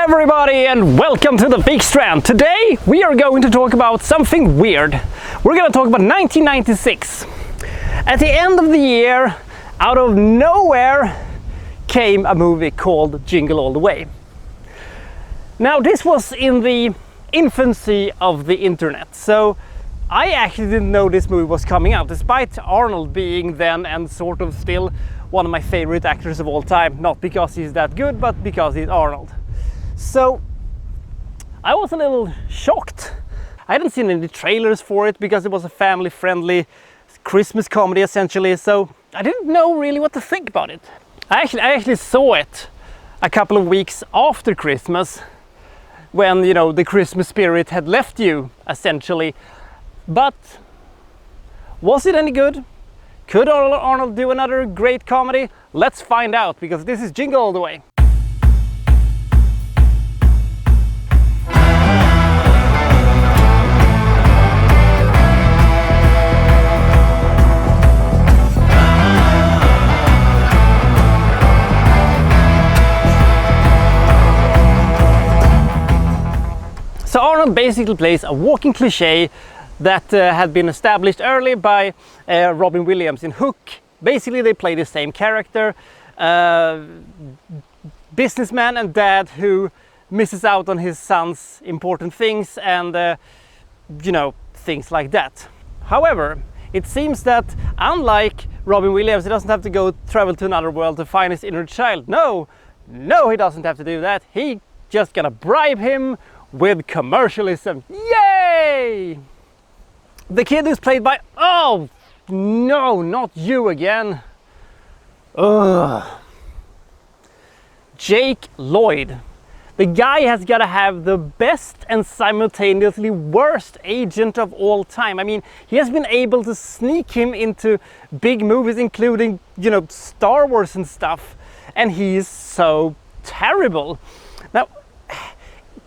everybody and welcome to the Big Strand. Today we are going to talk about something weird. We're going to talk about 1996. At the end of the year, out of nowhere, came a movie called Jingle All The Way. Now this was in the infancy of the internet, so I actually didn't know this movie was coming out, despite Arnold being then and sort of still one of my favorite actors of all time. Not because he's that good, but because he's Arnold. So I was a little shocked. I hadn't seen any trailers for it because it was a family-friendly Christmas comedy essentially, so I didn't know really what to think about it. I actually saw it a couple of weeks after Christmas, when, you know, the Christmas spirit had left you essentially. But was it any good? Could Arnold do another great comedy? Let's find out, because this is Jingle All The Way. So Arnold basically plays a walking cliche that had been established early by Robin Williams in Hook. Basically they play the same character, businessman and dad who misses out on his son's important things and you know, things like that. However, it seems that unlike Robin Williams, he doesn't have to travel to another world to find his inner child. No, he doesn't have to do that. He just gonna bribe him with commercialism. Yay! The kid is played by, oh no, not you again. Ugh. Jake Lloyd. The guy has got to have the best and simultaneously worst agent of all time. I mean, he has been able to sneak him into big movies, including, you know, Star Wars and stuff, and he is so terrible. Now,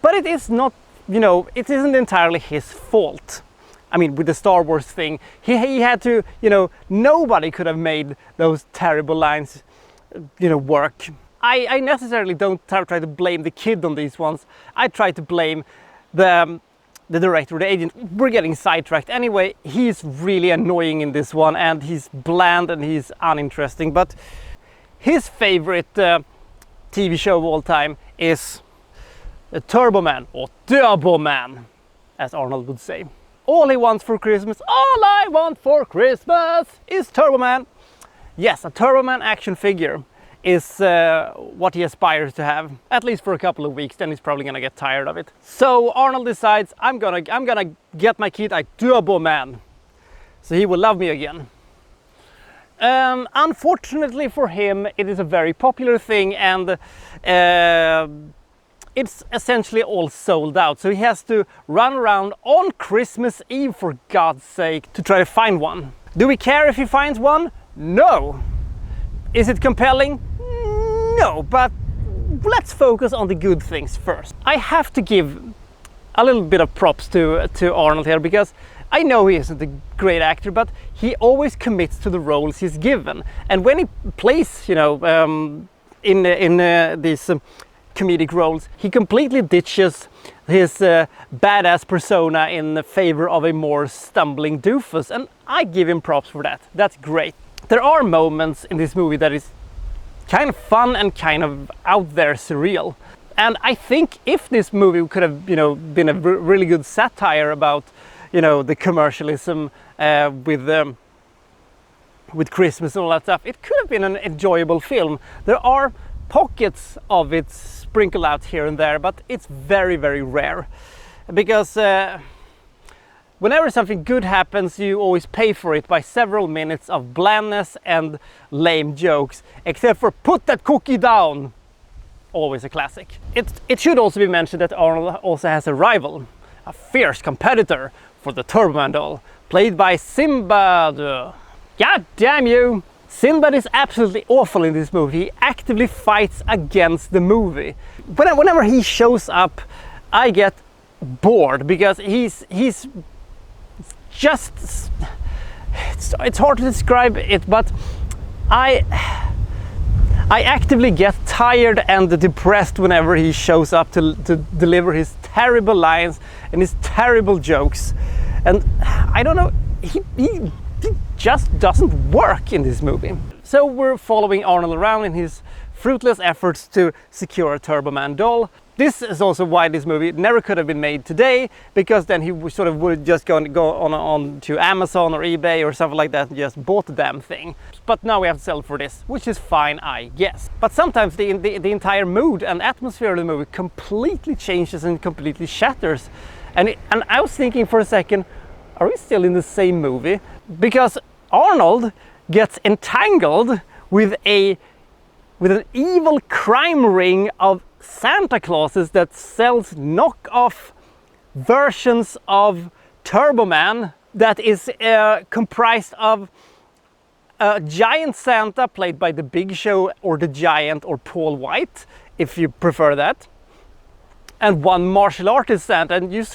but it is not, you know, it isn't entirely his fault. I mean, with the Star Wars thing, he had to, you know, nobody could have made those terrible lines, you know, work. I necessarily don't try to blame the kid on these ones. I try to blame the director, the agent. We're getting sidetracked. Anyway, he's really annoying in this one, and he's bland and he's uninteresting. But his favorite TV show of all time is Turbo Man, or Turbo Man, as Arnold would say. All he wants for Christmas, all I want for Christmas is Turbo Man. Yes, a Turbo Man action figure is what he aspires to have, at least for a couple of weeks. Then he's probably gonna get tired of it. So Arnold decides, I'm gonna get my kid a Turbo Man, so he will love me again. Unfortunately for him, it is a very popular thing, and it's essentially all sold out. So he has to run around on Christmas Eve, for God's sake, to try to find one. Do we care if he finds one? No. Is it compelling? No, but let's focus on the good things first. I have to give a little bit of props to Arnold here, because I know he isn't a great actor, but he always commits to the roles he's given. And when he plays, you know, in these comedic roles, he completely ditches his badass persona in favor of a more stumbling doofus, and I give him props for that. That's great. There are moments in this movie that is kind of fun and kind of out there surreal, and I think if this movie could have, you know, been a really good satire about, you know, the commercialism with Christmas and all that stuff, it could have been an enjoyable film. There are pockets of it sprinkled out here and there, but it's very, very rare, because whenever something good happens, you always pay for it by several minutes of blandness and lame jokes, except for "put that cookie down," always a classic. It should also be mentioned that Arnold also has a rival, a fierce competitor for the Turbo Man doll, played by Sinbad. God damn you! Sinbad is absolutely awful in this movie. He actively fights against the movie. Whenever he shows up, I get bored, because he's just, it's hard to describe it, but I actively get tired and depressed whenever he shows up to deliver his terrible lines and his terrible jokes. And I don't know, he just doesn't work in this movie. So we're following Arnold around in his fruitless efforts to secure a Turbo Man doll. This is also why this movie never could have been made today, because then he would just go on to Amazon or eBay or something like that and just bought the damn thing. But now we have to sell for this, which is fine, I guess. But sometimes the entire mood and atmosphere of the movie completely changes and completely shatters. And I was thinking for a second, are we still in the same movie? Because Arnold gets entangled with an evil crime ring of Santa Clauses that sells knockoff versions of Turbo Man that is comprised of a giant Santa played by the Big Show or the Giant or Paul White, if you prefer that, and one martial artist Santa, and he's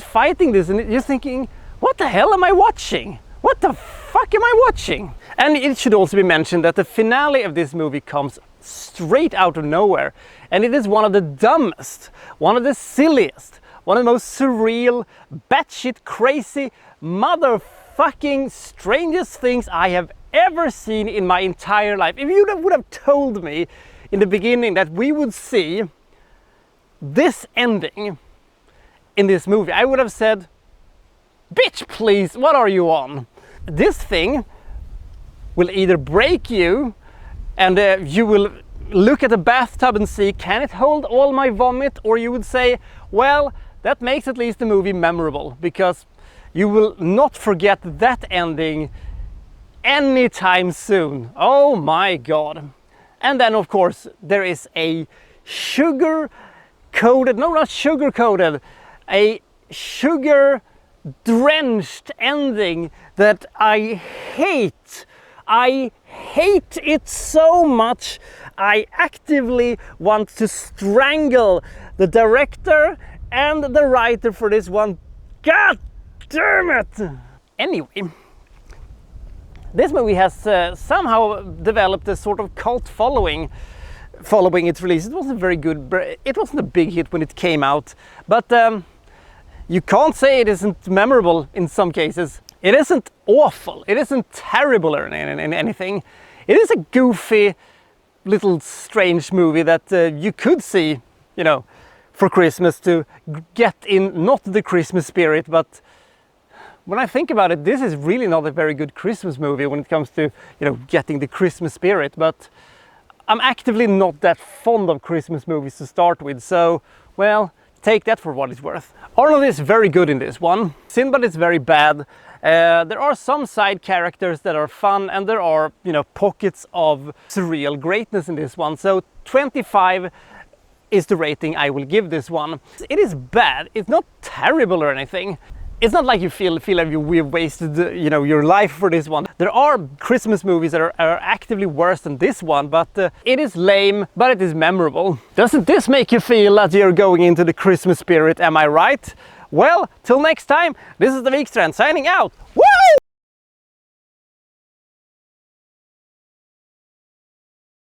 fighting this, and you're thinking, what the hell am I watching? What the fuck am I watching? And it should also be mentioned that the finale of this movie comes straight out of nowhere, and it is one of the dumbest, one of the silliest, one of the most surreal, batshit crazy, motherfucking strangest things I have ever seen in my entire life. If you would have told me in the beginning that we would see this ending in this movie, I would have said, bitch please, what are you on? This thing will either break you and you will look at the bathtub and see, can it hold all my vomit? Or you would say, well, that makes at least the movie memorable, because you will not forget that ending anytime soon. Oh my god. And then of course there is a sugar-coated, no, not sugar-coated, a sugar-drenched ending that I hate. I hate it so much. I actively want to strangle the director and the writer for this one. God damn it! Anyway, this movie has somehow developed a sort of cult following its release. It wasn't very good, it wasn't a big hit when it came out, but you can't say it isn't memorable in some cases. It isn't awful, it isn't terrible or anything. It is a goofy, little strange movie that you could see, you know, for Christmas to get in, not the Christmas spirit, but when I think about it, this is really not a very good Christmas movie when it comes to, you know, getting the Christmas spirit. But I'm actively not that fond of Christmas movies to start with, so, well, take that for what it's worth. Arnold is very good in this one. Sinbad is very bad. There are some side characters that are fun, and there are, you know, pockets of surreal greatness in this one. So 25 is the rating I will give this one. It is bad. It's not terrible or anything. It's not like you feel like we've wasted, you know, your life for this one. There are Christmas movies that are actively worse than this one, but it is lame, but it is memorable. Doesn't this make you feel that you're going into the Christmas spirit? Am I right? Well, till next time, this is the Wikstrand signing out.